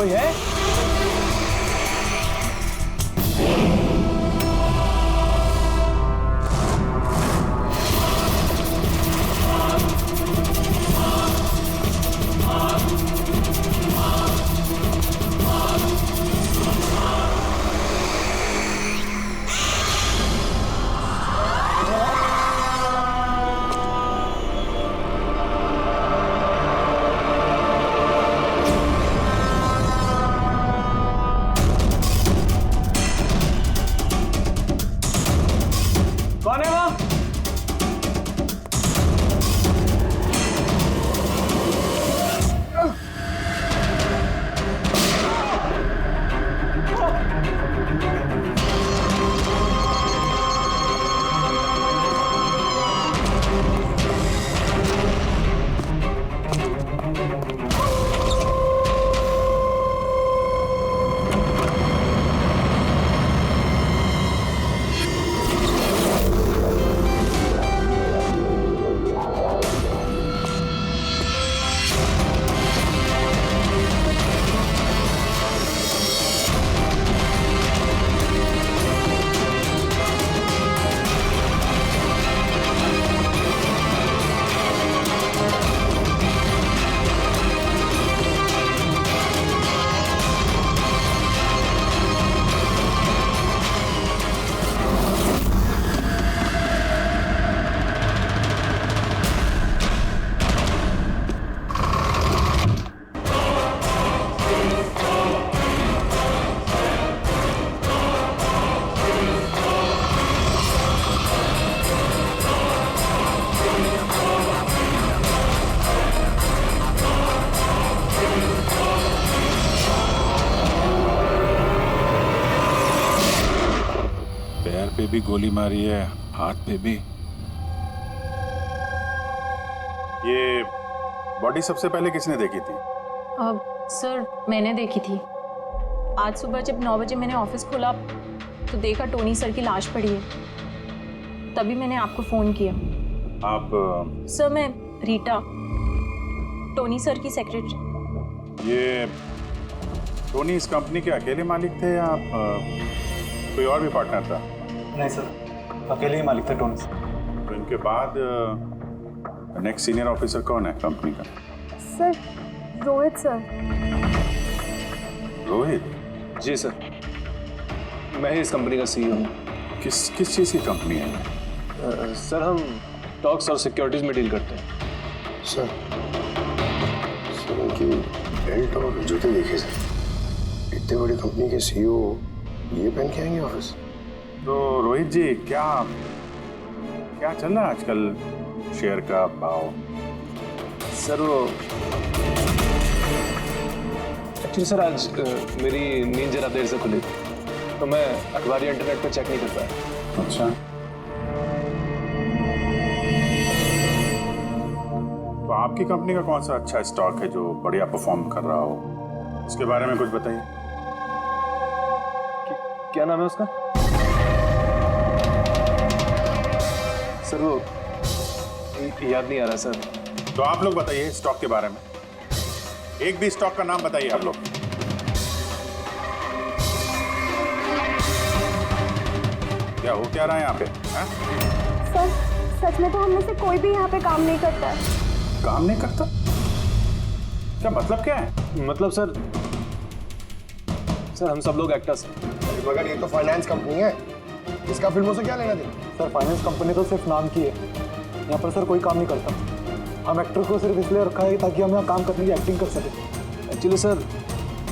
कोई है? कौन है वो? पैर पे भी गोली मारी है, हाथ पे भी। ये बॉडी सबसे पहले किसने देखी थी? सर मैंने देखी थी। आज सुबह जब 9 बजे मैंने ऑफिस खोला तो देखा टोनी सर की लाश पड़ी है, तभी मैंने आपको फोन किया। आप? सर मैं रीटा, टोनी सर की सेक्रेटरी। ये टोनी इस कंपनी के अकेले मालिक थे या कोई और भी पार्टनर था? नहीं सर, अकेले ही मालिक थे टोनी सर। तो इनके बाद नेक्स्ट सीनियर ऑफिसर कौन है कंपनी का? Sir Rohit sir. रोहित? जी सर, मैं ही इस कंपनी का सीईओ हूँ। किस चीज़ की कंपनी है? सर हम टॉक्स और सिक्योरिटीज में डील करते हैं। सर उनकी बेल्ट और जूते देखिए सर, इतने बड़ी कंपनी के सीईओ ये पहन के आएंगे ऑफिस? तो रोहित जी क्या चल रहा है आजकल शेयर का भाव? सर वो एक्चुअली सर आज मेरी नींद जरा देर से खुली तो मैं अखबार या इंटरनेट पे चेक नहीं कर पाया। अच्छा, तो आपकी कंपनी का कौन सा अच्छा स्टॉक है जो बढ़िया परफॉर्म कर रहा हो, उसके बारे में कुछ बताइए। क्या नाम है उसका? सर वो याद नहीं आ रहा सर। तो आप लोग बताइए स्टॉक के बारे में, एक भी स्टॉक का नाम बताइए आप लोग। क्या हो क्या रहा है यहाँ पे? सर सच में तो हम में से कोई भी यहाँ पे काम नहीं करता है। काम नहीं करता? क्या मतलब क्या है? मतलब सर हम सब लोग एक्टर्स हैं। मगर ये तो फाइनेंस कंपनी है, इसका फिल्मों से क्या लेना देना? सर फाइनेंस कंपनी तो सिर्फ नाम की है, यहाँ पर सर कोई काम नहीं करता। हम एक्टर को सिर्फ इसलिए रखा है ताकि हम यहाँ काम करने की एक्टिंग कर सकें। एक्चुअली सर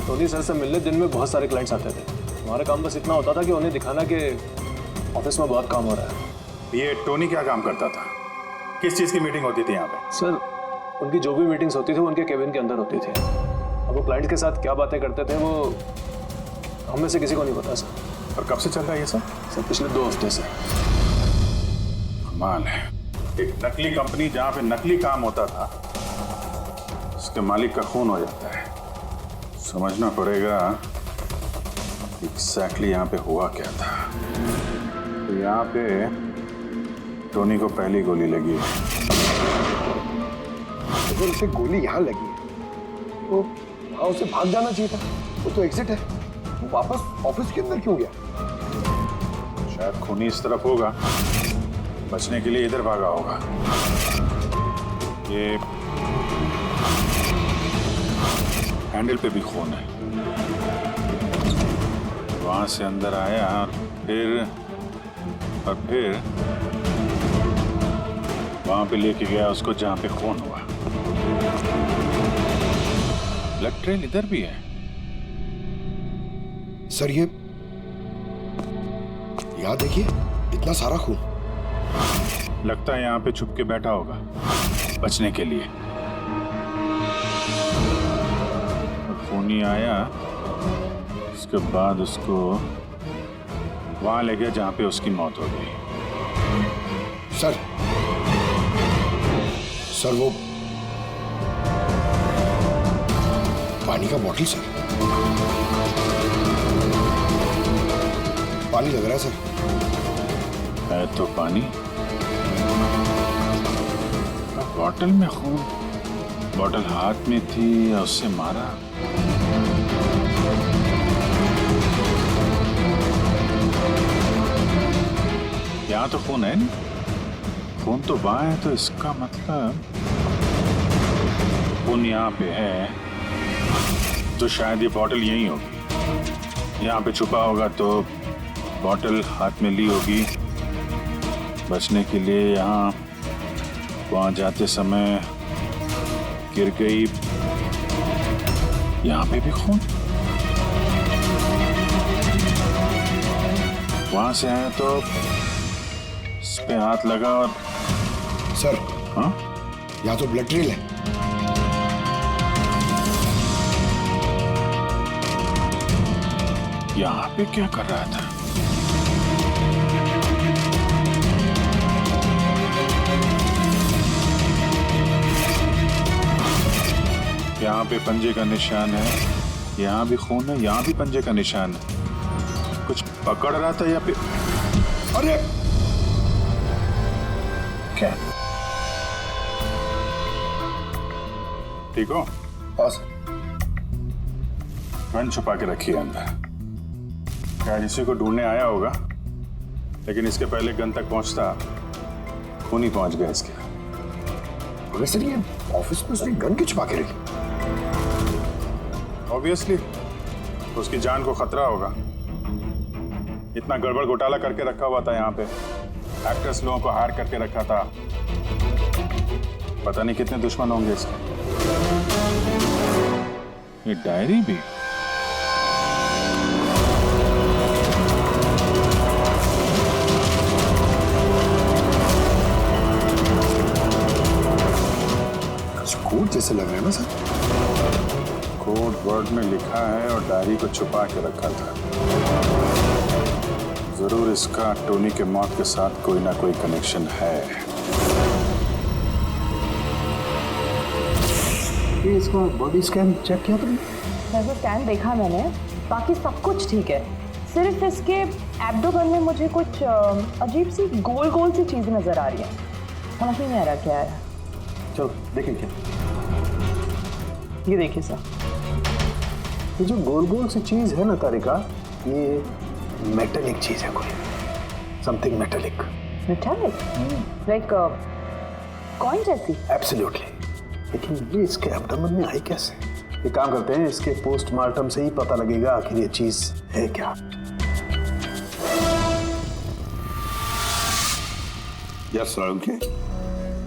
टोनी सर से मिलने दिन में बहुत सारे क्लाइंट्स आते थे। हमारा काम बस इतना होता था कि उन्हें दिखाना कि ऑफिस में बहुत काम हो रहा है। ये टोनी क्या काम करता था? किस चीज़ की मीटिंग होती थी यहाँ पे? सर उनकी जो भी मीटिंग्स होती थी वो उनके केबिन के अंदर होती थी। अब वो क्लाइंट्स के साथ क्या बातें करते थे वो हम में से किसी को नहीं पता सर। और कब से चल रहा है ये सब? सर पिछले 2 हफ्ते से। कमाल है, एक नकली कंपनी जहाँ पे नकली काम होता था उसके मालिक का खून हो जाता है। समझना पड़ेगा एग्जैक्टली यहाँ पे हुआ क्या था। तो यहाँ पे टोनी को पहली गोली लगी। अगर उसे गोली यहाँ लगी तो हाँ, उसे भाग जाना चाहिए था। वो तो एग्जिट है, वो वापस ऑफिस के अंदर क्यों गया? शायद खूनी इस तरफ होगा, बचने के लिए इधर भागा होगा। ये हैंडल पे भी खून है, वहां से अंदर आया और फिर वहां पे लेके गया उसको जहां पे खून हुआ। ब्लड ट्रेल इधर भी है। सर ये यहाँ देखिए, इतना सारा खून। लगता है यहाँ पे छुप के बैठा होगा बचने के लिए। खूनी आया, उसके बाद उसको वहां ले गया जहां पे उसकी मौत हो गई। सर वो पानी का बॉटल सर, पानी लग रहा है सर। है तो पानी, बॉटल में खून। बॉटल हाथ में थी या उससे मारा? यहाँ तो खून है नहीं, खून तो वहां है, तो इसका मतलब खून यहाँ पे है, तो शायद ये बॉटल यहीं होगी। यहाँ पे छुपा होगा तो बॉटल हाथ में ली होगी बचने के लिए। यहाँ वहां जाते समय गिर गई, यहाँ पे भी खून। वहां से आए तो इस पे हाथ लगा और सर हाँ, यहाँ तो ब्लड ट्रेल है। यहाँ पे क्या कर रहा था? यहाँ पे पंजे का निशान है, यहाँ भी खून है, यहाँ भी पंजे का निशान है। कुछ पकड़ रहा था या फिर? अरे क्या? ठीक हो? हाँ सर। गन छुपा के रखी है अंदर। क्या इसी को ढूंढने आया होगा, लेकिन इसके पहले गन तक पहुंचता खून ही पहुंच गया इसके। मगर सर ये ऑफिस में उसने गन क्यों छुपा के रखी? ऑब्वियसली उसकी जान को खतरा होगा। इतना गड़बड़ घोटाला करके रखा हुआ था यहाँ पे, एक्टर्स लोगों को हार करके रखा था। पता नहीं कितने दुश्मन होंगे इसके। ये डायरी भी। कोड जैसे लग रहा है ना सर। कोड वर्ड में लिखा है और डायरी को छुपा के रखा था। जरूर इसका टोनी के मौत के साथ कोई ना कोई कनेक्शन है। ये इसका बॉडी स्कैन चेक किया तुमने? वैसे स्कैन देखा मैंने, बाकी सब कुछ ठीक है। सिर्फ इसके एब्डोमेन में मुझे कुछ अजीब सी गोल गोल सी चीजें नजर आ रही हैं। समझ नहीं आ रहा क्या है। चलो देखें क्या। ये देखिए सर, ये जो गोल गोल सी चीज है ना तारिका, ये मेटेलिक चीज है, कोई something metallic. Metallic like coin जैसी। एब्सोल्युटली। लेकिन ये इसके एब्डोमेन में आई कैसे? ये काम करते हैं, इसके पोस्टमार्टम से ही पता लगेगा आखिर ये चीज है क्या। यार सालुंखे,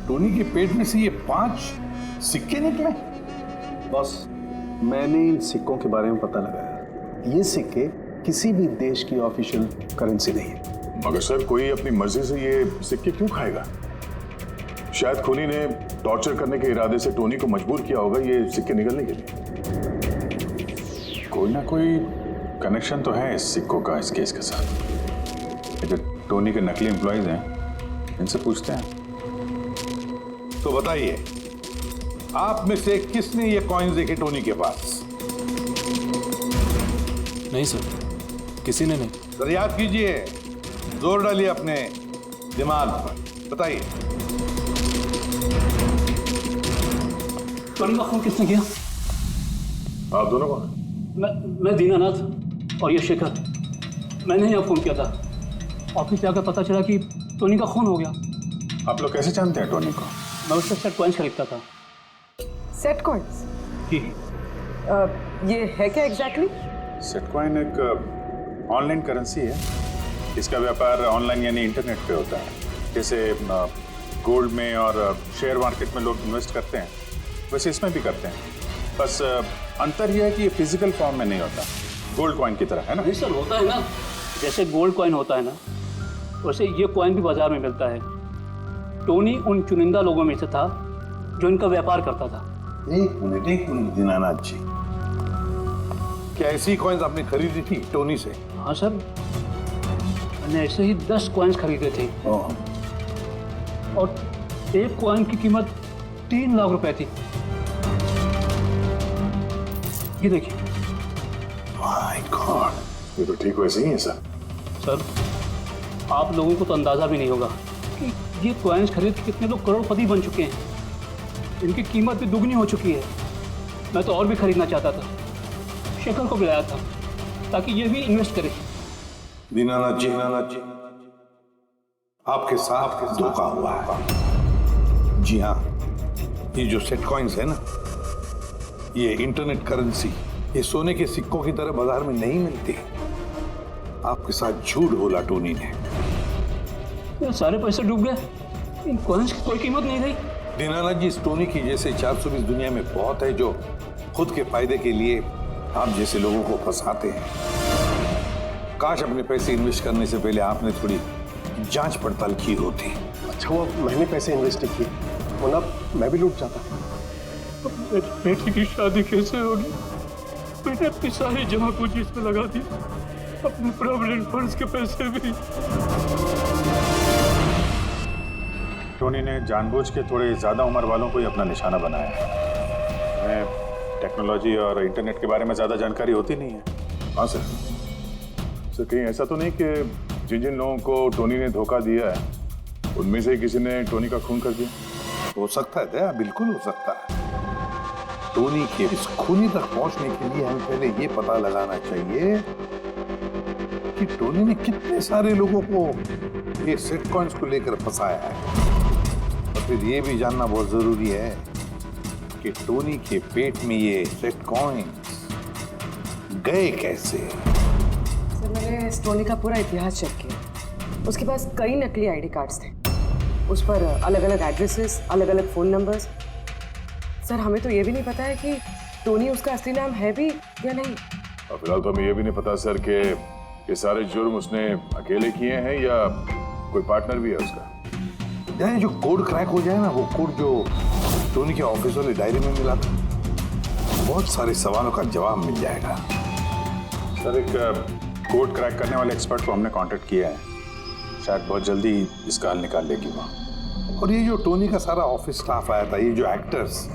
टोनी के पेट में से ये 5 सिक्के निकले। बॉस, मैंने इन सिक्कों के बारे में पता लगाया। ये सिक्के किसी भी देश की ऑफिशियल करेंसी नहीं है। मगर सर, कोई अपनी मर्जी से ये सिक्के क्यों खाएगा? शायद खूनी ने टॉर्चर करने के इरादे से टोनी को मजबूर किया होगा ये सिक्के निकलने के लिए। कोई ना कोई कनेक्शन तो है इस सिक्कों का इस केस के साथ। ये जो टोनी के नकली एम्प्लॉइज हैं, इनसे पूछते हैं। तो बताइए, आप में से किसने ये कॉइन्स देखे टोनी के पास? नहीं सर, किसी ने नहीं। सर याद कीजिए, जोर डालिए अपने दिमाग पर, बताइए। टोनी का खून किसने किया? आप दोनों कौन? मैं दीनानाथ और ये शेखर। मैंने यहाँ फ़ोन किया था। ऑफिस जाकर पता चला कि टोनी का खून हो गया। आप लोग कैसे जानते हैं टोनी को? मैं उससे सेट कॉइन्स खरीदता था। Set coins? जी। ये है क्या एग्जैक्टली? सेटकॉइन एक ऑनलाइन करेंसी है। इसका व्यापार ऑनलाइन यानी इंटरनेट पे होता है। जैसे गोल्ड में और शेयर मार्केट में लोग इन्वेस्ट करते हैं, वैसे इसमें भी करते हैं। बस अंतर यह है कि ये फिजिकल फॉर्म में नहीं होता, गोल्ड कॉइन की तरह, है ना? नहीं सर, होता है ना, जैसे गोल्ड कॉइन होता है ना, वैसे ये कॉइन भी बाजार में मिलता है। टोनी उन चुनिंदा लोगों में से था जो इनका व्यापार करता था। एक मिनट दीनानाथ जी, क्या ऐसी कॉइन्स आपने खरीदी थी टोनी से? हाँ सर, मैंने ऐसे ही 10 कॉइन्स खरीदे थे और एक कॉइन की कीमत 3 लाख रुपए थी। ये देखिए। माय गॉड, ये तो ठीक वैसे ही है सर। सर, आप लोगों को तो अंदाजा भी नहीं होगा कि ये कॉइन्स खरीद के कितने लोग करोड़पति बन चुके हैं। इनकी कीमत भी दुगनी हो चुकी है। मैं तो और भी खरीदना चाहता था, शेखर को बुलाया था ताकि ये भी इन्वेस्ट करे। दीनानाथ जी, आपके साथ धोखा हुआ है। जी हाँ, ये जो सेट कॉइन्स है ना, ये इंटरनेट करेंसी, ये सोने के सिक्कों की तरह बाजार में नहीं मिलती। आपके साथ झूठ बोला टोनी ने। ये सारे पैसे डूब गए, इन कॉइन्स की कोई कीमत नहीं रही। दीनानाथ जी, इस टोनी की जैसे 420 दुनिया में बहुत है जो खुद के फायदे के लिए आप जैसे लोगों को फंसाते हैं। काश अपने पैसे इन्वेस्ट करने से पहले आपने थोड़ी जांच पड़ताल की होती। अच्छा हुआ मैंने पैसे इन्वेस्ट किए, वरना मैं भी लूट जाता। बेटी की शादी कैसे होगी? मैंने अपनी सारी जमा पूंजी इसमें लगा दी, अपने प्रोविडेंट फंड्स के पैसे भी। टोनी ने जानबूझ के थोड़े ज़्यादा उम्र वालों को ही अपना निशाना बनाया है। हमें टेक्नोलॉजी और इंटरनेट के बारे में ज़्यादा जानकारी होती नहीं है। हाँ सर। सर, कहीं ऐसा तो नहीं कि जिन जिन लोगों को टोनी ने धोखा दिया है उनमें से किसी ने टोनी का खून कर दिया? हो सकता है दया, बिल्कुल हो सकता है। टोनी के इस खूनी तक पहुंचने के लिए हमें पहले ये पता लगाना चाहिए कि टोनी ने कितने सारे लोगों को ये सेट कॉइन्स को लेकर फंसाया है। और फिर ये भी जानना बहुत जरूरी है कि टोनी के पेट में ये सेट कॉइन्स गए कैसे। सर, मैंने इस टोनी का पूरा इतिहास चेक किया। उसके पास कई नकली आईडी कार्ड्स थे, उस पर अलग अलग एड्रेसेस, अलग अलग फ़ोन नंबर्स। सर, हमें तो ये भी नहीं पता है कि टोनी उसका असली नाम है भी या नहीं। और फिलहाल तो हमें ये भी नहीं पता सर कि ये सारे जुर्म उसने अकेले किए हैं या कोई पार्टनर भी है उसका। यानी जो कोड क्रैक हो जाए ना, वो कोड जो टोनी के ऑफिस वाले डायरी में मिला था, बहुत सारे सवालों का जवाब मिल जाएगा। सर, एक कोड क्रैक करने वाले एक्सपर्ट को हमने कांटेक्ट किया है, शायद बहुत जल्दी इसका हल निकाल लेगी वो। और ये जो टोनी का सारा ऑफिस स्टाफ आया था, ये जो एक्टर्स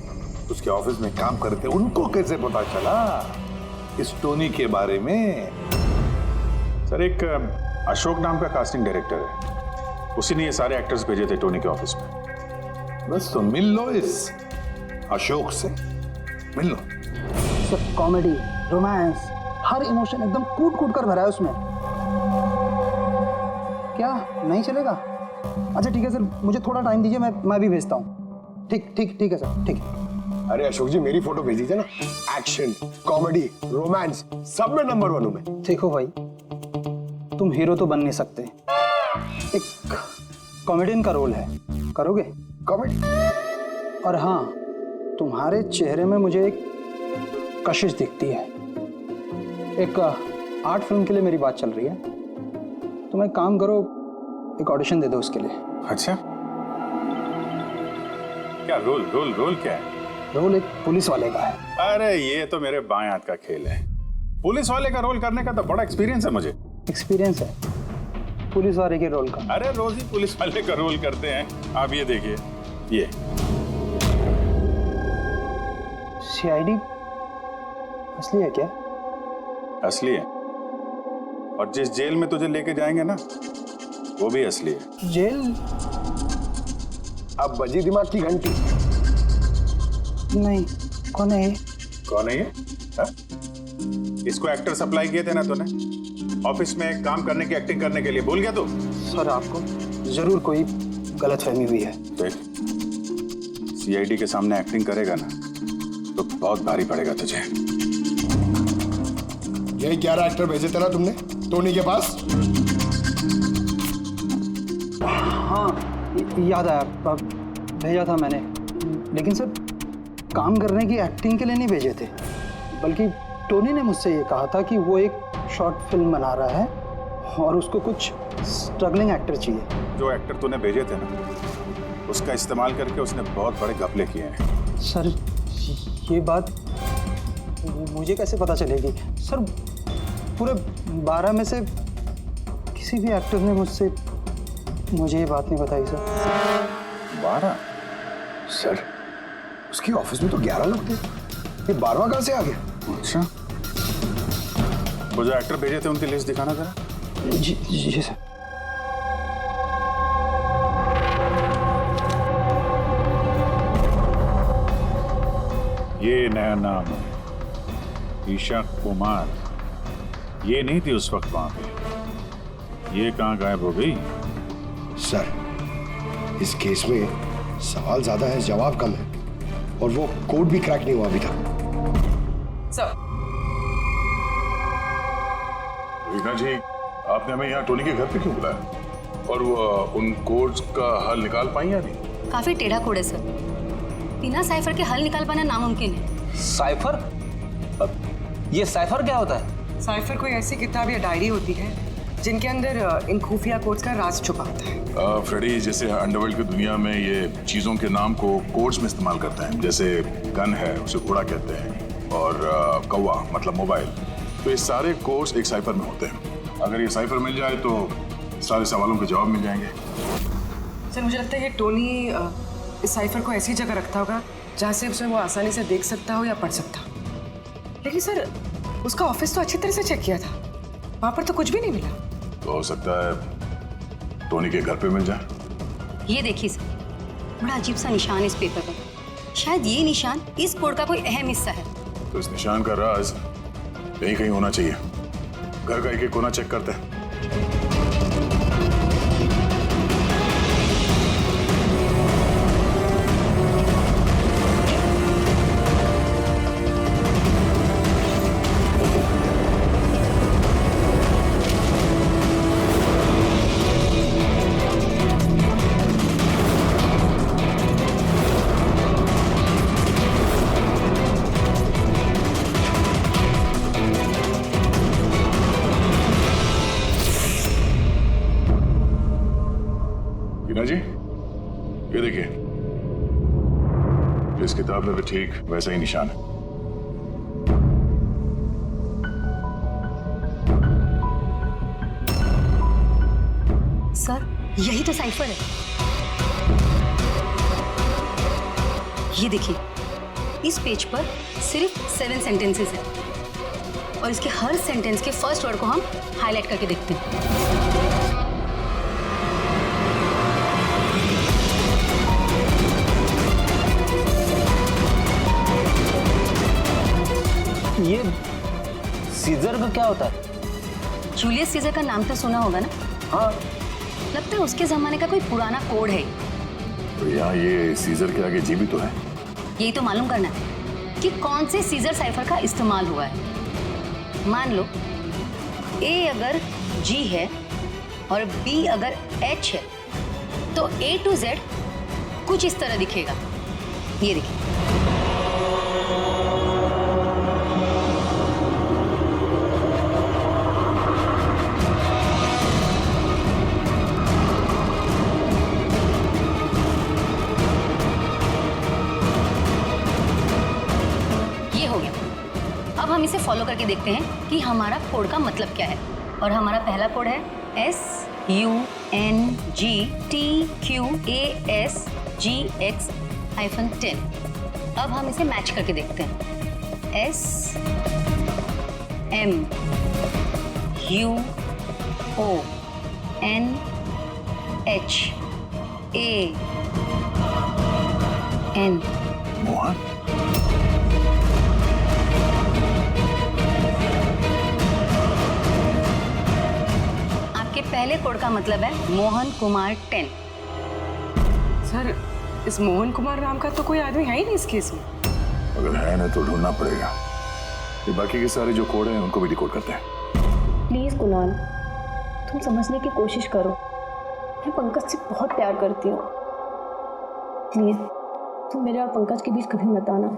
उसके ऑफिस में काम करते, उनको कैसे पता चला इस टोनी के बारे में? सर, एक अशोक नाम का कास्टिंग डायरेक्टर है, उसी ने ये सारे एक्टर्स भेजे थे टोनी के ऑफिस में। बस तो मिल लो इस अशोक से, मिल लो। सब कॉमेडी, रोमांस, हर इमोशन एकदम कूट कूट कर भरा है उसमें। क्या नहीं चलेगा? अच्छा ठीक है सर, मुझे थोड़ा टाइम दीजिए, मैं भी भेजता हूँ। ठीक है सर, ठीक है। अरे अशोक जी, मेरी फोटो भेज दीजिए ना। एक्शन, कॉमेडी, रोमांस, सब में नंबर 1 हूं मैं। देखो भाई, तुम हीरो तो बन नहीं सकते, एक कॉमेडियन का रोल है, करोगे? कॉमेडी? और हाँ, तुम्हारे चेहरे में मुझे एक कशिश दिखती है। एक आर्ट फिल्म के लिए मेरी बात चल रही है, तुम एक काम करो, एक ऑडिशन दे दो उसके लिए। अच्छा, क्या रोल क्या है? रोल एक पुलिस वाले का है। अरे ये तो मेरे बाएं हाथ का खेल है। पुलिस वाले का रोल करने का तो बड़ा एक्सपीरियंस है मुझे। एक्सपीरियंस है पुलिस वाले के रोल का? अरे रोज ही पुलिस वाले का रोल करते हैं। आप ये देखिए, ये सीआईडी असली है क्या? असली है, और जिस जेल में तुझे लेके जाएंगे ना, वो भी असली है। जेल? अब बजी दिमाग की घंटी। नहीं, कौन है ये? कौन है ये? हा? इसको एक्टर सप्लाई किए थे ना तूने ऑफिस में काम करने की, एक्टिंग करने के लिए? भूल गया तू? सर आपको जरूर कोई गलतफहमी हुई है। देख, सीआईडी के सामने एक्टिंग करेगा ना तो बहुत भारी पड़ेगा तुझे। यही 11 एक्टर भेजे थे ना तुमने टोनी के पास? हाँ याद आया, भेजा था मैंने, लेकिन सर काम करने की, एक्टिंग के लिए नहीं भेजे थे, बल्कि टोनी ने मुझसे ये कहा था कि वो एक शॉर्ट फिल्म बना रहा है और उसको कुछ स्ट्रगलिंग एक्टर चाहिए। जो एक्टर तूने भेजे थे ना उसका इस्तेमाल करके उसने बहुत बड़े घपले किए हैं। सर ये बात मुझे कैसे पता चलेगी? सर पूरे 12 में से किसी भी एक्टर ने मुझे ये बात नहीं बताई सर। 12? सर उसकी ऑफिस में तो 11 लोग थे, ये 12वां कहां से आ गया? अच्छा, वो जो एक्टर भेजे थे उनकी लिस्ट दिखाना जरा। जी सर। ये नया नाम है, ईशा कुमार। ये नहीं थी उस वक्त वहां पे, ये कहाँ गायब हो गई? सर इस केस में सवाल ज्यादा है, जवाब कम है, और वो कोड भी क्रैक नहीं हुआ अभी तक। सर रीना जी, आपने हमें यहाँ टोनी के घर पे क्यों बुलाया? और वो उन कोड्स का हल निकाल पाई या नहीं? काफी टेढ़ा कोड है सर, बिना साइफर के हल निकाल पाना नामुमकिन है। साइफर? ये साइफर क्या होता है? साइफर कोई ऐसी किताब या डायरी होती है जिनके अंदर इन खुफिया कोड्स का राज छुपा होता है। फ्रेडी, जैसे अंडरवर्ल्ड की दुनिया में ये चीजों के नाम को कोड्स में इस्तेमाल करते हैं, जैसे गन है उसे घोड़ा कहते हैं, और कौवा मतलब मोबाइल, तो ये सारे कोड्स एक साइफर में होते हैं। अगर ये साइफर मिल जाए तो सारे सवालों के जवाब मिल जाएंगे। सर मुझे लगता है कि टोनी इस साइफर को ऐसी जगह रखता होगा जहाँ से उसे वो आसानी से देख सकता हो या पढ़ सकता हो। लेकिन सर उसका ऑफिस तो अच्छी तरह से चेक किया था, वहाँ पर तो कुछ भी नहीं मिला। तो हो सकता है टोनी के घर पे मिल जाए। ये देखिए सर, बड़ा अजीब सा निशान इस पेपर पर, शायद ये निशान इस कोड का कोई अहम हिस्सा है। तो इस निशान का राज यहीं कहीं होना चाहिए। घर का एक कोना चेक करते हैं। जी, ये देखिए, इस किताब में भी ठीक वैसा ही निशान है। सर यही तो साइफर है। ये देखिए, इस पेज पर सिर्फ 7 सेंटेंसेस हैं और इसके हर सेंटेंस के फर्स्ट वर्ड को हम हाईलाइट करके देखते हैं। ये सीजर का क्या होता है? जूलियस सीजर का नाम तो सुना होगा ना? हाँ। लगता है उसके जमाने का कोई पुराना कोड है। तो यहाँ ये सीजर के आगे जी भी तो है। यही तो मालूम करना है कि कौन से सीजर साइफर का इस्तेमाल हुआ है। मान लो ए अगर जी है और बी अगर एच है तो A to Z कुछ इस तरह दिखेगा। ये देखिए, अब हम इसे फॉलो करके देखते हैं कि हमारा कोड का मतलब क्या है। और हमारा पहला कोड है SUNGTQASGX-10। अब हम इसे मैच करके देखते हैं। SMUONHAN। मोहन, कोड का मतलब है मोहन कुमार 10। सर इस मोहन कुमार नाम का तो कोई आदमी है ही नहीं इस केस में। अगर है ना तो ढूंढना पड़ेगा। ये बाकी के सारे जो कोड हैं उनको भी डिकोड करते हैं। प्लीज कुणाल, तुम समझने की कोशिश करो। मैं पंकज से बहुत प्यार करती हूँ। प्लीज तुम मेरे और पंकज के बीच कभी मत आना।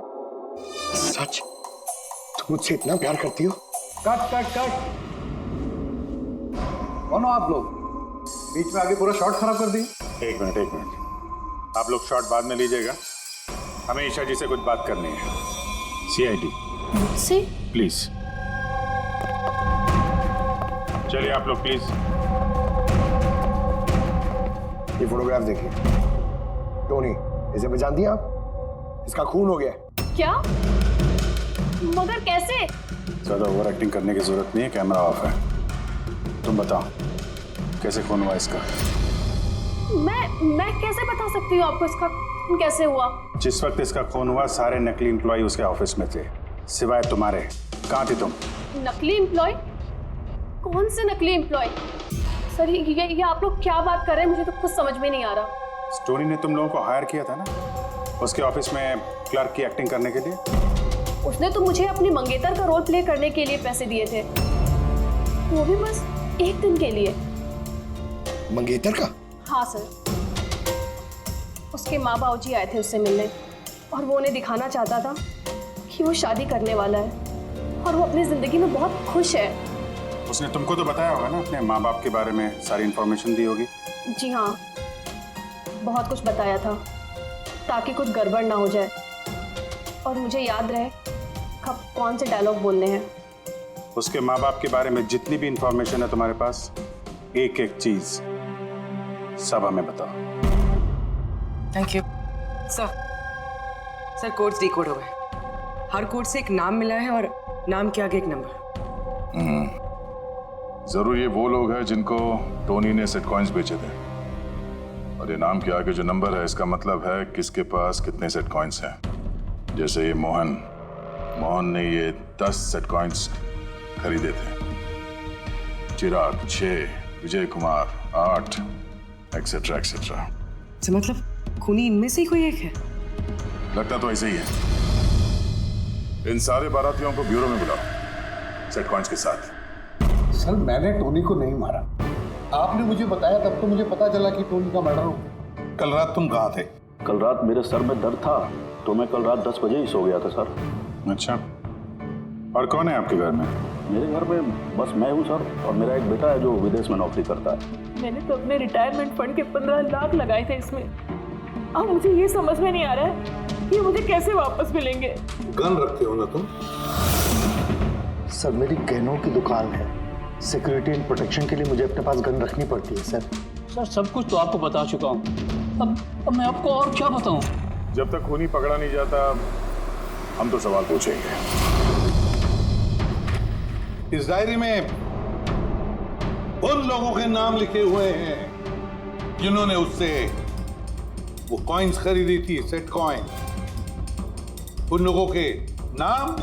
सच? तुम मुझसे इतना प्यार करती हो? Cut cut cut. कौन हो आप लोग? बीच में आगे पूरा शॉट खराब कर दिए। एक मिनट, आप लोग शॉट बाद में लीजिएगा। हमें ईशा जी से कुछ बात करनी है। CID मुझसे? प्लीज चलिए आप लोग प्लीज। ये फोटोग्राफ देखिए। टोनी, इसे पहचान दिया आप? इसका खून हो गया। क्या? मगर कैसे? ज्यादा ओवर एक्टिंग करने की जरूरत नहीं है, कैमरा ऑफ है। तुम बताओ कैसे खून हुआ इसका? मैं कैसे बता सकती हूँ आपको इसका खून कैसे हुआ? जिस वक्त इसका खून हुआ सारे नकली एम्प्लॉय उसके ऑफिस में थे, सिवाय तुम्हारे। कहाँ थी तुम? नकली एम्प्लॉय? कौन से नकली एम्प्लॉय? सर ये आप लोग क्या बात कर रहे हैं? मुझे तो कुछ समझ में नहीं आ रहा। स्टोनी ने तुम लोगों को हायर किया था ना उसके ऑफिस में क्लर्क की एक्टिंग करने के लिए? उसने तो मुझे अपनी मंगेतर का रोल प्ले करने के लिए पैसे दिए थे, वो भी बस एक दिन के लिए। मंगेतर का? हाँ सर, उसके माँ बाबू जी आए थे उससे मिलने और वो उन्हें दिखाना चाहता था कि वो शादी करने वाला है और वो अपनी जिंदगी में बहुत खुश है। उसने तुमको तो बताया होगा ना अपने माँ बाप के बारे में, सारी इन्फॉर्मेशन दी होगी। जी हाँ, बहुत कुछ बताया था ताकि कुछ गड़बड़ ना हो जाए और मुझे याद रहे कब कौन से डायलॉग बोलने हैं। उसके माँ बाप के बारे में जितनी भी इंफॉर्मेशन है तुम्हारे पास, एक एक चीज सब हमें बताओ। Thank you sir. Codes decode हो गए। हर कोड से एक नाम मिला है और नाम के आगे एक नंबर। जरूर ये वो लोग हैं जिनको टोनी ने सेट कॉइन्स बेचे थे, और ये नाम के आगे जो नंबर है इसका मतलब है किसके पास कितने सेट कॉइन्स हैं। जैसे ये मोहन ने ये 10 सेट कॉइन्स खरीदे थे, चिराग 6, विजय कुमार 8, एक्सेट्रा एक्सेट्रा। तो मतलब खूनी इनमें से ही कोई एक है? लगता तो ऐसे ही है। इन सारे बारातियों को ब्यूरो में बुलाओ सेट कॉइन्स के साथ। सर मैंने टोनी को नहीं मारा, आपने मुझे बताया तब तो मुझे पता चला कि टोनी का मर्डर हो गया। कल रात तुम कहाँ थे? कल रात मेरे सर में दर्द था तो मैं कल रात 10 बजे ही सो गया था सर। अच्छा, और कौन है आपके घर में? मेरे घर में बस मैं हूँ सर, और मेरा एक बेटा है जो विदेश में नौकरी करता है। मैंने तो अपने रिटायरमेंट फंड के 15 लाख लगाए थे इसमें। अब मुझे ये समझ में नहीं आ रहा है कि मुझे कैसे वापस मिलेंगे। गन रखते हो ना तुम? सर मेरी गहनों की दुकान है, सिक्योरिटी एंड प्रोटेक्शन के लिए मुझे अपने पास गन रखनी पड़ती है सर। सर सब कुछ तो आपको बता चुका हूँ, अब मैं आपको और क्या बताऊँ? जब तक खूनी पकड़ा नहीं जाता हम तो सवाल पूछेंगे। इस डायरी में उन लोगों के नाम लिखे हुए हैं जिन्होंने उससे वो कॉइन्स खरीदी थी, सेट कॉइन। उन लोगों के नाम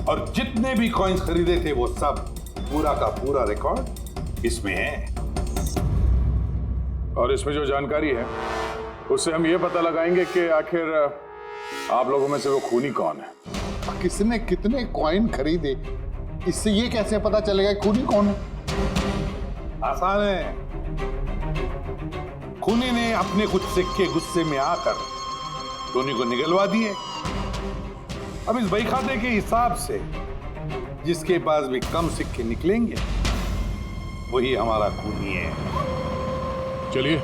और जितने भी कॉइन्स खरीदे थे वो सब, पूरा का पूरा रिकॉर्ड इसमें है। और इसमें जो जानकारी है उससे हम ये पता लगाएंगे कि आखिर आप लोगों में से वो खूनी कौन है। किसने कितने कॉइन खरीदे, इससे ये कैसे पता चलेगा खूनी कौन है? आसान है। खूनी ने अपने कुछ सिक्के गुस्से में आकर टोनी को निगलवा दिए। अब इस बही खाते के हिसाब से जिसके पास भी कम सिक्के निकलेंगे वही हमारा खूनी है। चलिए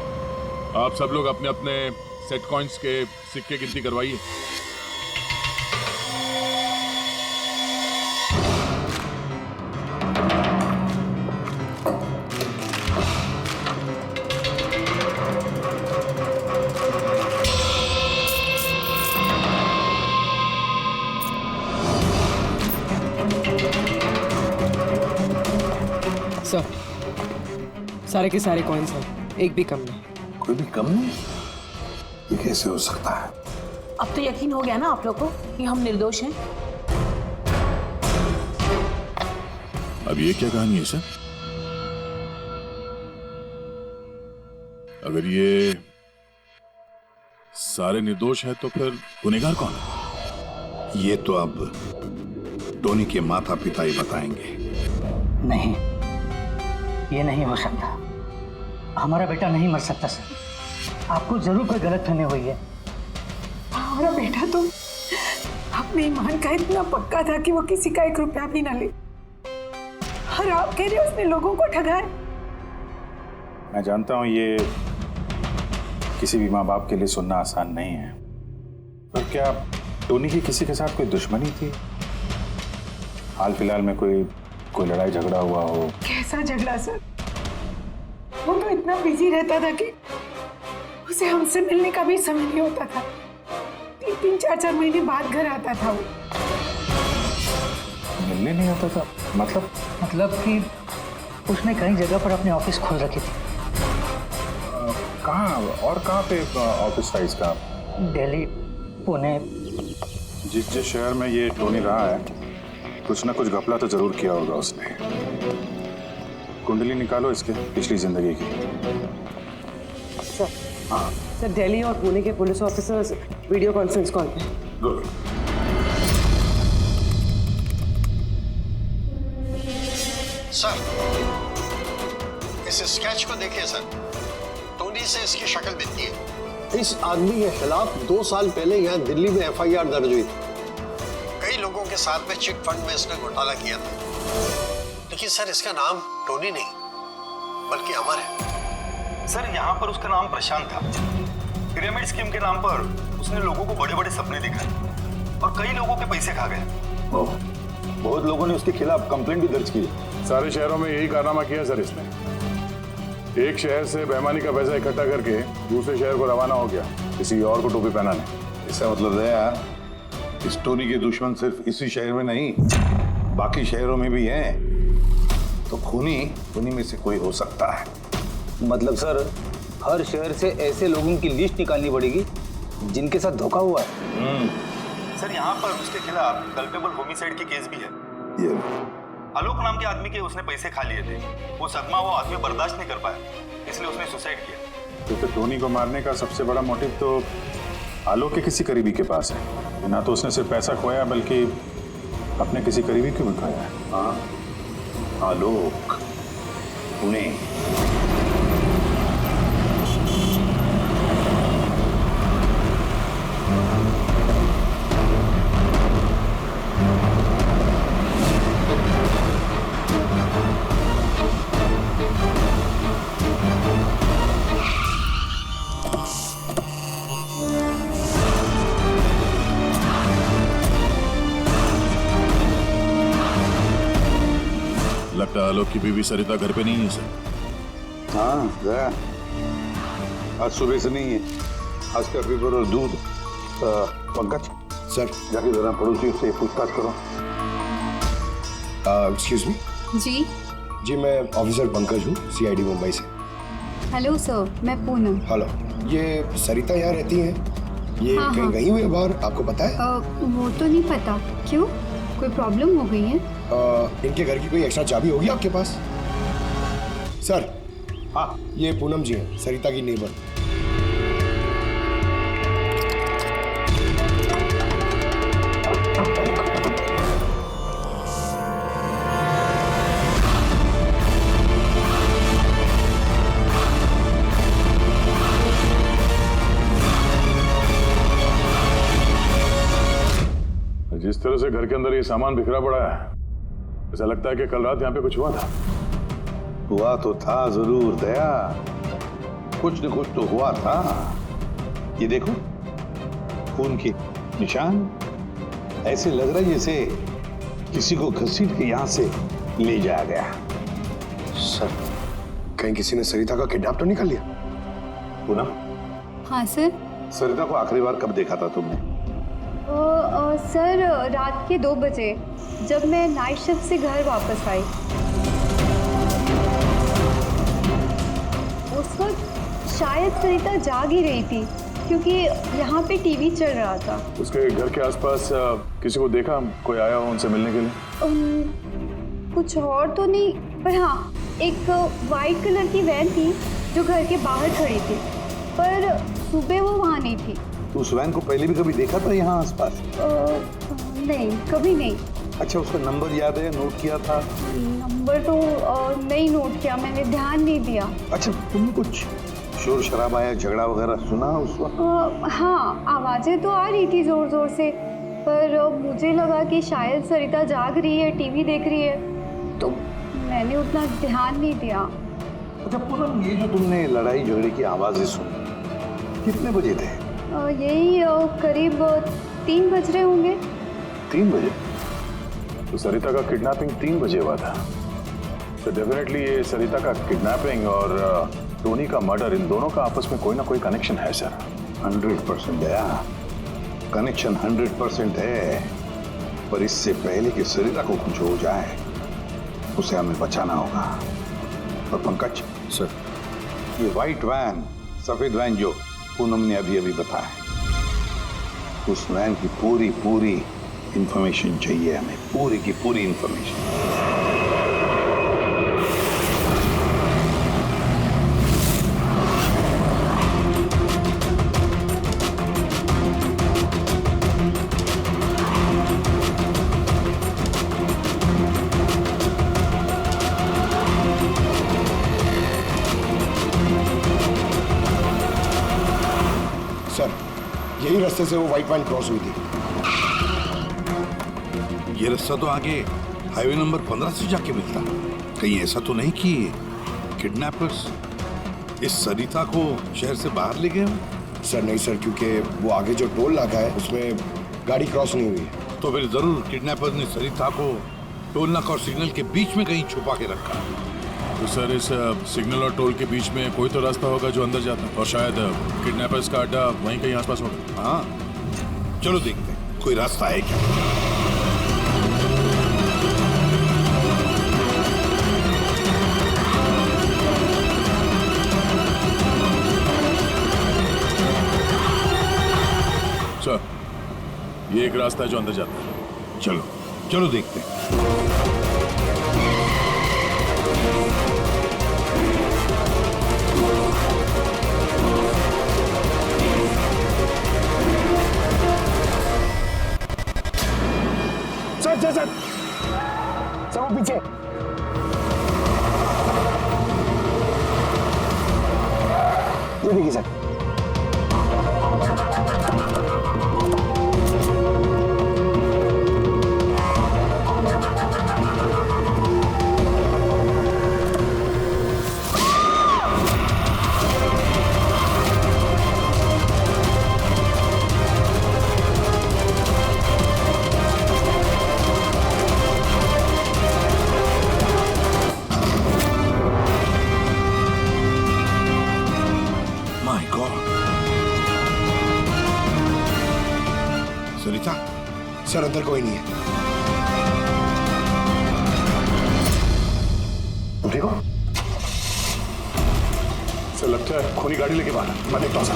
आप सब लोग अपने अपने सेट कॉइन्स के सिक्के गिनती करवाइए। सर सारे के सारे कॉइन्स हैं, एक भी कम नहीं। कोई भी कम नहीं? ये कैसे हो सकता है? अब तो यकीन हो गया ना आप लोग को कि हम निर्दोष हैं। अब ये क्या कहानी है सर? अगर ये सारे निर्दोष है तो फिर गुनहगार कौन है? ये तो अब टोनी के माता पिता ही बताएंगे। नहीं, ये नहीं हो सकता। हमारा बेटा नहीं मर सकता सर। आपको जरूर कोई गलतफहमी हुई है। हमारा बेटा तो अपने ईमान का इतना पक्का था कि वो किसी का 1 रुपया भी ना ले, और आप कह रहे हो उसने लोगों को ठगा है। मैं जानता हूं ये किसी भी माँ बाप के लिए सुनना आसान नहीं है, पर क्या टोनी की किसी के साथ कोई दुश्मनी थी? हाल फिलहाल में कोई लड़ाई झगड़ा हुआ हो? कैसा झगड़ा सर? वो तो इतना बिजी रहता था कि उसे हमसे मिलने का भी समय नहीं होता था। 3-3, 4-4 महीने बाद घर आता था वो। मिलने नहीं आता था? मतलब कि उसने कई जगह पर अपने ऑफिस खोल रखी थी। कहाँ और कहाँ पे ऑफिस था इसका? दिल्ली, पुणे। जिस शहर में ये टोनी रहा है, कुछ ना कुछ घपला तो जरूर किया होगा उसने। कुंडली निकालो इसके पिछली जिंदगी की। सर, सर दिल्ली और पुणे के police officers video conference call पे। गुड। सर, इस स्केच को देखिए सर। टोनी से इसकी शक्ल मिलती है। इस आदमी के खिलाफ 2 साल पहले यहाँ दिल्ली में FIR दर्ज हुई थी। कई लोगों के साथ में चिट फंड में इसने घोटाला किया था। लेकिन सर इसका नाम टोनी नहीं बल्कि अमर है। सर यहाँ पर उसका नाम प्रशांत था। पिरामिड स्कीम के नाम पर उसने लोगों को बड़े बड़े सपने दिखाए और कई लोगों के पैसे खा गए। बहुत लोगों ने उसके खिलाफ कंप्लेंट भी दर्ज की। सारे शहरों में यही कारनामा किया सर इसने। एक शहर से बेईमानी का पैसा इकट्ठा करके दूसरे शहर को रवाना हो गया किसी और को टोपी पहनाने। इसका मतलब है इस टोनी के दुश्मन सिर्फ इसी शहर में नहीं, बाकी शहरों में भी हैं। तो खूनी में से कोई हो सकता है। मतलब सर, हर शहर से ऐसे लोगों की लिस्ट निकालनी पड़ेगी जिनके साथ धोखा हुआ है। सर यहाँ पर उसके खिलाफ कल्पेबल होमिसाइड की केस भी है। ये आलोक नाम के आदमी के उसने पैसे खा लिए थे। वो सदमा वो आदमी बर्दाश्त नहीं कर पाया, इसलिए उसने सुसाइड किया। तो टोनी को मारने का सबसे बड़ा मोटिव तो आलोक के किसी करीबी के पास है। ना तो उसने सिर्फ पैसा खोया बल्कि अपने किसी करीबी को भी खोया है। हाँ, आलोक, पुणे। लगता है आलोक की बीवी सरिता घर पे नहीं है सर। हाँ गया, आज सुबह से नहीं है। आज का पेपर और दूध। पंकज सर, जाके जरा पड़ोसी से पूछताछ करो। Excuse me. जी, मैं ऑफिसर पंकज हूँ, CID मुंबई से। हेलो सर, मैं पूनम। हेलो, ये सरिता यहाँ रहती हैं? ये हाँ, कहीं गई हुई है बाहर, आपको पता है? वो तो नहीं पता। क्यों, कोई प्रॉब्लम हो गई है? इनके घर की कोई एक्स्ट्रा चाबी होगी आपके पास? सर, हाँ, ये पूनम जी हैं, सरिता की नेबर। जिस तरह से घर के अंदर ये सामान बिखरा पड़ा है, ऐसा लगता है कि कल रात यहाँ पे कुछ हुआ था। हुआ तो था जरूर दया, कुछ न कुछ तो हुआ था। ये देखो, खून के निशान। ऐसे लग रहा है जैसे किसी को घसीट के यहाँ से ले जाया गया। सर, कहीं किसी ने सरिता का किडनैप तो नहीं कर लिया? पूनम, हाँ सर। सरिता को आखिरी बार कब देखा था तुमने? सर, रात के 2 बजे, जब मैं नाइट शिफ्ट से घर वापस आई। उस वक्त शायद सरिता जाग ही रही थी, क्योंकि यहाँ पे टीवी चल रहा था। उसके घर के आसपास किसी को देखा, कोई आया हो उनसे मिलने के लिए? कुछ और तो नहीं, पर हाँ, एक वाइट कलर की वैन थी जो घर के बाहर खड़ी थी, पर सुबह वो वहाँ नहीं थी। तो उस वैन को पहले भी कभी देखा था यहाँ आसपास? नहीं, कभी नहीं। अच्छा, उसका नंबर याद है, नोट किया था? नंबर तो नहीं नोट किया, मैंने ध्यान नहीं दिया। अच्छा, तुमने कुछ शोर शराबा या झगड़ा वगैरह सुना उस वक्त? हाँ, आवाज़ें तो आ रही थी जोर जोर से, पर मुझे लगा कि शायद सरिता जाग रही है, टीवी देख रही है, तो मैंने उतना ध्यान नहीं दिया। अच्छा पूनम, ये जो तुमने लड़ाई झगड़े की आवाज़ें सुनी, कितने बजे थे? यही करीब 3 बज रहे होंगे। 3 बजे? तो सरिता का किडनैपिंग 3 बजे हुआ था। तो डेफिनेटली ये सरिता का किडनैपिंग और टोनी का मर्डर, इन दोनों का आपस में कोई ना कोई कनेक्शन है सर। 100% दया, कनेक्शन 100% है, पर इससे पहले कि सरिता को कुछ हो जाए उसे हमें बचाना होगा। और पंकज सर, ये व्हाइट वैन, सफेद वैन जो पूनम ने अभी अभी बताया, उस वैन की पूरी इंफॉर्मेशन चाहिए हमें, पूरी की पूरी इंफॉर्मेशन। सर, यही रास्ते से वो व्हाइट वैन क्रॉस हुई थी। ये रास्ता तो आगे हाईवे नंबर 15 से जाके मिलता। कहीं ऐसा तो नहीं कि किडनैपर्स इस सरिता को शहर से बाहर ले गए? सर नहीं सर, क्योंकि वो आगे जो टोल नाका है उसमें गाड़ी क्रॉस नहीं हुई। तो फिर जरूर किडनैपर ने सरिता को टोल नाका और सिग्नल के बीच में कहीं छुपा के रखा। तो सर इस सिग्नल और टोल के बीच में कोई तो रास्ता होगा जो अंदर जाता है, और शायद किडनैपर्स का अड्डा वहीं कहीं आसपास होगा। हाँ, चलो देखते हैं कोई रास्ता है क्या। सर, ये एक रास्ता है जो अंदर जाता है। चलो देखते हैं। सर, वो पीछे। ये देखिए सर। सरिता? सर अंदर कोई नहीं है। तुम ठीक हो? सर लगता है खूनी गाड़ी लेके बाहर। मैं देखता हूँ सर।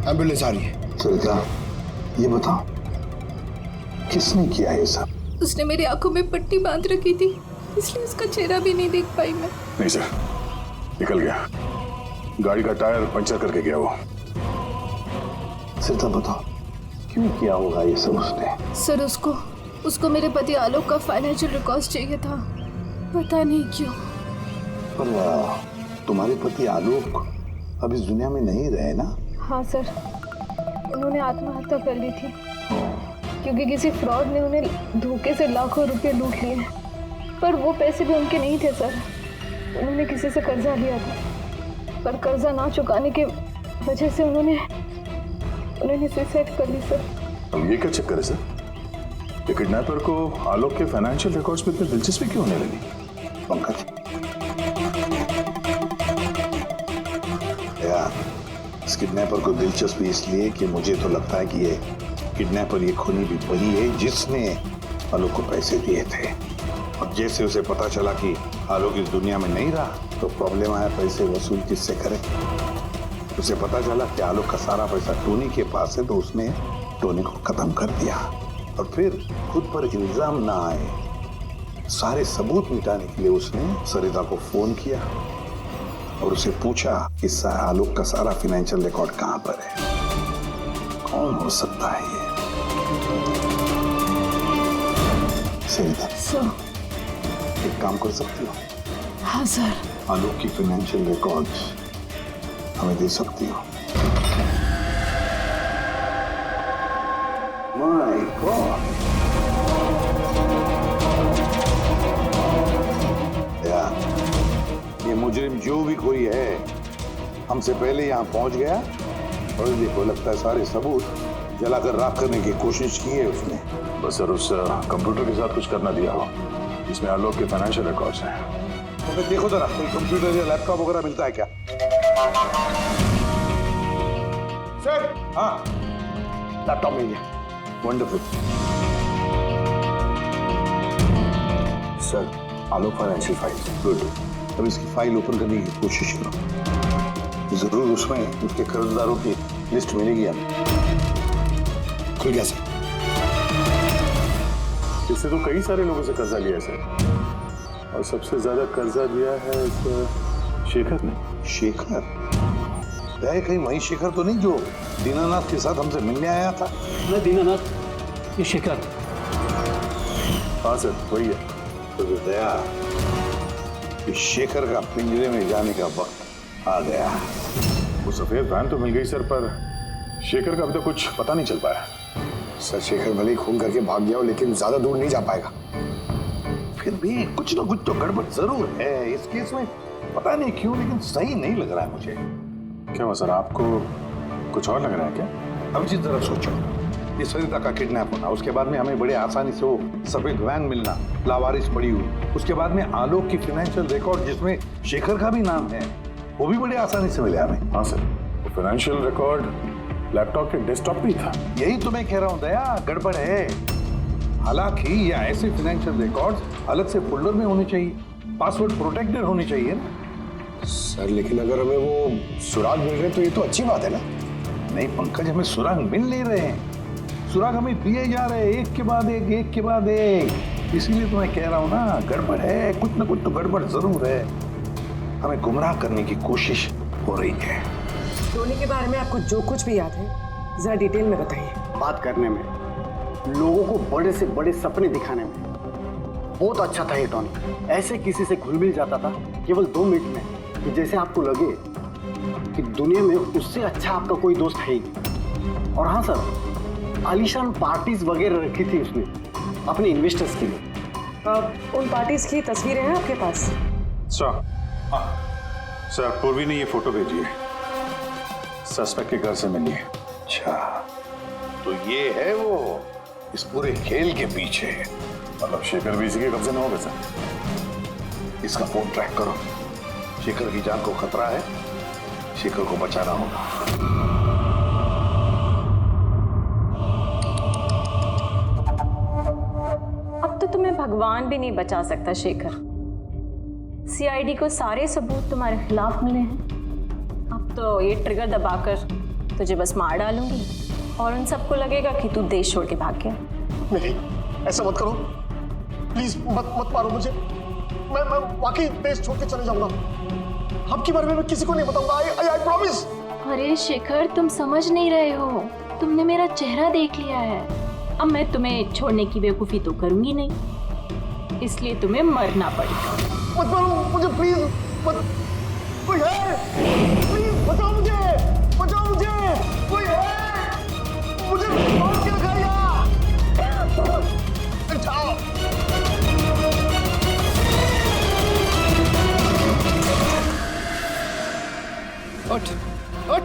एम्बुलेंस आ रही है। सरिता, ये बताओ किसने किया ये सब? उसने मेरी आंखों में पट्टी बांध रखी थी, इसलिए उसका चेहरा भी नहीं देख पाई मैं। नहीं सर, निकल गया, गाड़ी का टायर पंचर करके गया वो। सरिता बताओ क्यों किया होगा ये सब उसने? सर उसको मेरे पति आलोक का फाइनेंशियल रिकॉर्ड चाहिए था, पता नहीं क्यों। पर तुम्हारे पति आलोक अब इस दुनिया में नहीं रहे ना? हाँ सर, उन्होंने आत्महत्या कर ली थी क्योंकि किसी फ्रॉड ने उन्हें धोखे से लाखों रुपए लूट लिए। पर वो पैसे भी उनके नहीं थे सर, उन्होंने किसी से कर्जा लिया था, पर कर्जा ना चुकाने के वजह से उन्होंने सुसाइड कर ली सर। अब ये क्या चक्कर है सर? ये किडनैपर को आलोक के फाइनेंशियल रिकॉर्ड्स में इतनी दिलचस्पी क्यों होने लगी? पंकज, यार इस किडनैपर को दिलचस्पी इसलिए कि मुझे तो लगता है कि ये किडनैपर, ये खूनी भी वही है जिसने आलोक को पैसे दिए थे। और जैसे उसे पता चला कि आलोक इस दुनिया में नहीं रहा तो प्रॉब्लम आया, पैसे वसूल किससे करे। उसे पता चला कि आलोक का सारा पैसा टोनी के पास है तो उसने टोनी को खत्म कर दिया और फिर खुद पर इल्जाम ना आए सारे सबूत मिटाने के लिए उसने सरिता को फोन किया और उसे पूछा कि आलोक का सारा फाइनेंशियल रिकॉर्ड कहां पर है। कौन हो सकता है ये? सरिता सर, एक काम कर सकती हो? हाँ सर। आलोक की फाइनेंशियल रिकॉर्ड्स हमें दे सकती हो? माय गॉड, ये मुजरिम जो भी कोई है हमसे पहले यहाँ पहुंच गया और देखो लगता है सारे सबूत जलाकर राख करने की कोशिश की है उसने। बस सर उस कंप्यूटर के साथ कुछ करना दिया हो जिसमें आलोक के फाइनेंशियल रिकॉर्ड्स हैं। तो फिर देखो जरा कोई कंप्यूटर या लैपटॉप वगैरह मिलता है क्या? सर, हाँ लैपटॉप मिल गया। वंडरफुल। सर, आलोक फाइनेंशियल फाइल। गुड। अब इसकी फाइल ओपन करने की कोशिश करो, जरूर उसमें उसके कर्जदारों की लिस्ट मिलेगी हमें। खुल गया सर। इससे तो कई सारे लोगों से कर्जा लिया है सर, और सबसे ज्यादा कर्जा लिया है इस शेखर ने। शेखर? कहीं वही शेखर तो नहीं जो दीनानाथ के साथ हमसे मिलने आया था? मैं दीनानाथ, ये शेखर। हाँ सर वही है। तो दया, इस शेखर का पिंजरे में जाने का वक्त आ गया। वो सफेद वैन तो मिल गई सर, पर शेखर का अभी तक कुछ पता नहीं चल पाया। सर, शेखर भले ही खून करके भाग गया हो लेकिन ज्यादा दूर नहीं जा पाएगा। फिर भी कुछ ना कुछ तो गड़बड़ जरूर है इस केस में। पता नहीं क्यों लेकिन सही नहीं लग रहा है मुझे। क्या हुआ सर, आपको कुछ और लग रहा है क्या? अब जिस तरह सोचो, ये सरिता का किडनैप होना, उसके बाद में हमें बड़े आसानी से वो सफेद वैन मिलना लावारिस पड़ी हुई, उसके बाद में आलोक की फाइनेंशियल रिकॉर्ड जिसमें शेखर का भी नाम है वो भी बड़े आसानी से मिले हमें। हाँ सर, वो फाइनेंशियल रिकॉर्ड लैपटॉप के डेस्कटॉप पे ही था। यही तो मैं कह रहा हूँ दया, गड़बड़ है। हालांकि ये ऐसे फाइनेंशियल रिकॉर्ड्स अलग से फोल्डर में होने चाहिए, पासवर्ड प्रोटेक्टेड होने चाहिए ना सर। लेकिन अगर हमें वो सुराग मिल रहे तो ये तो अच्छी बात है ना। नहीं पंकज, हमें सुराग मिल नहीं रहे हैं, सुराग हमें दिए जा रहे हैं एक के बाद एक, एक के बाद एक। इसीलिए तो मैं कह रहा हूँ ना, गड़बड़ है, कुछ ना कुछ तो गड़बड़ जरूर है। हमें गुमराह करने की कोशिश हो रही है। टोनी के बारे में आपको जो कुछ भी याद है जरा डिटेल में बताइए। बात करने में, लोगों को बड़े से बड़े सपने दिखाने में बहुत अच्छा था ये टोनी। ऐसे किसी से घुल मिल जाता था केवल 2 मिनट में कि जैसे आपको लगे कि दुनिया में उससे अच्छा आपका कोई दोस्त है ही। और हाँ सर, आलीशान पार्टीज वगैरह रखी थी उसने अपने इन्वेस्टर्स के लिए। उन पार्टीज की तस्वीरें हैं आपके पास? सर, हाँ सर, पूर्वी ने ये फोटो भेजी है, सस्पेक्ट के घर से मिली है। अच्छा, तो ये है वो इस पूरे खेल के पीछे। मतलब शेखर भी इसी के कब्जे में होगा सर। इसका फोन ट्रैक करो, शेखर की जान को खतरा है, शेखर को बचाना होगा। अब तो तुम्हें भगवान भी नहीं बचा सकता शेखर। सीआईडी को सारे सबूत तुम्हारे खिलाफ मिले हैं। अब तो ये ट्रिगर दबाकर तुझे बस मार डालूंगी और उन सबको लगेगा कि तू देश छोड़ के भाग गया। नहीं, ऐसा मत करो प्लीज, मत मारो मुझे। मैं वाकई देश छोड़ के चले जाऊंगा। आपके बारे में मैं किसी को नहीं बताऊंगा। I promise. अरे शेखर, तुम समझ नहीं रहे हो, तुमने मेरा चेहरा देख लिया है। अब मैं तुम्हें छोड़ने की बेवकूफ़ी तो करूंगी नहीं, इसलिए तुम्हें मरना पड़ेगा। मत मारो मुझे प्लीज, मत। कोई है? प्लीज बचाओ मुझे, बचाओ मुझे, कोई है? मुझे मार के खाया। बचाओ। उठ, उठ।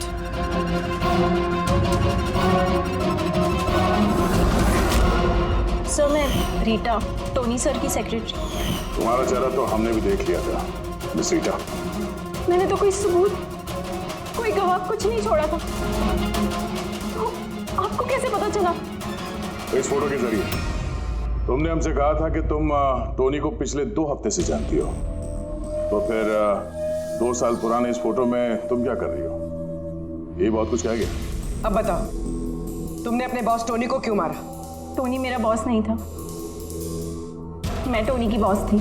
सर, मैं रीटा, टोनी सर की सेक्रेटरी। तुम्हारा चेहरा तो हमने भी देख लिया था मिस रीटा। मैंने तो कोई सबूत, कोई गवाह कुछ नहीं छोड़ा था। तो आपको कैसे पता चला? इस फोटो के जरिए तुमने हमसे कहा था कि तुम टोनी को पिछले 2 हफ्ते से जानती हो, तो फिर 2 साल पुराने इस फोटो में तुम क्या कर रही हो? ये बहुत कुछ कह गया। अब बताओ, तुमने अपने बॉस टोनी को क्यों मारा? टोनी मेरा बॉस नहीं था, मैं टोनी की बॉस थी।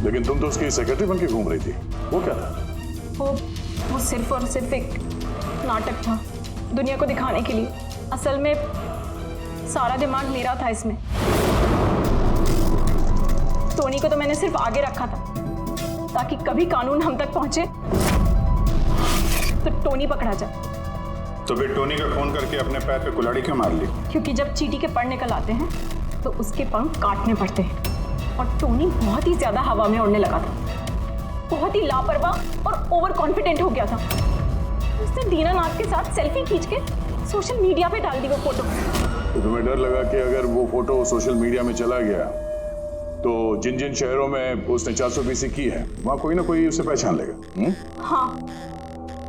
लेकिन तुम तो उसकी सेक्रेटरी बन के घूम रही थी, वो क्या था? वो सिर्फ और सिर्फ एक नाटक था, दुनिया को दिखाने के लिए। असल में सारा दिमाग मेरा था इसमें। टोनी को तो मैंने सिर्फ आगे रखा था ताकि कभी कानून हम तक पहुंचे तो टोनी पकड़ा जाए। तो फिर टोनी का खून करके अपने पैर पे कुल्हाड़ी क्यों मार ली? क्योंकि जब चींटी के पर निकल आते हैं तो उसके पंख काटने पड़ते हैं, और टोनी बहुत ही ज्यादा हवा में उड़ने लगा था, बहुत ही लापरवाह और ओवर कॉन्फिडेंट हो गया था। उसने दीनानाथ के साथ सेल्फी खींच के सोशल मीडिया पे डाल दी वो फोटो। तो तुम्हें डर लगा कि अगर वो फोटो सोशल मीडिया में चला गया तो जिन जिन शहरों में उसने 420 की है वहां कोई ना कोई उसे पहचान लेगा। हाँ।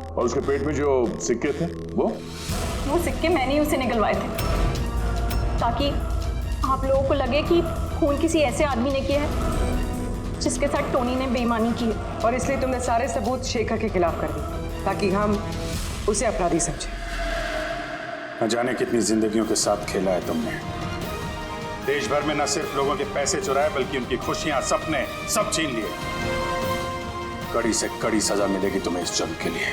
और उसके पेट में जो सिक्के थे वो सिक्के मैंने ही उसे निकलवाए थे ताकि आप लोगों को लगे कि खून किसी ऐसे आदमी ने किया है जिसके साथ टोनी ने बेईमानी की है। और इसलिए तुमने सारे सबूत शेखर के खिलाफ कर दिए ताकि हम उसे अपराधी समझें। न जाने कितनी जिंदगियों के साथ खेला है तुमने। देश भर में न सिर्फ लोगों के पैसे चुराए बल्कि उनकी खुशियां, सपने सब छीन लिए। कड़ी से कड़ी सजा मिलेगी तुम्हें इस जुर्म के लिए।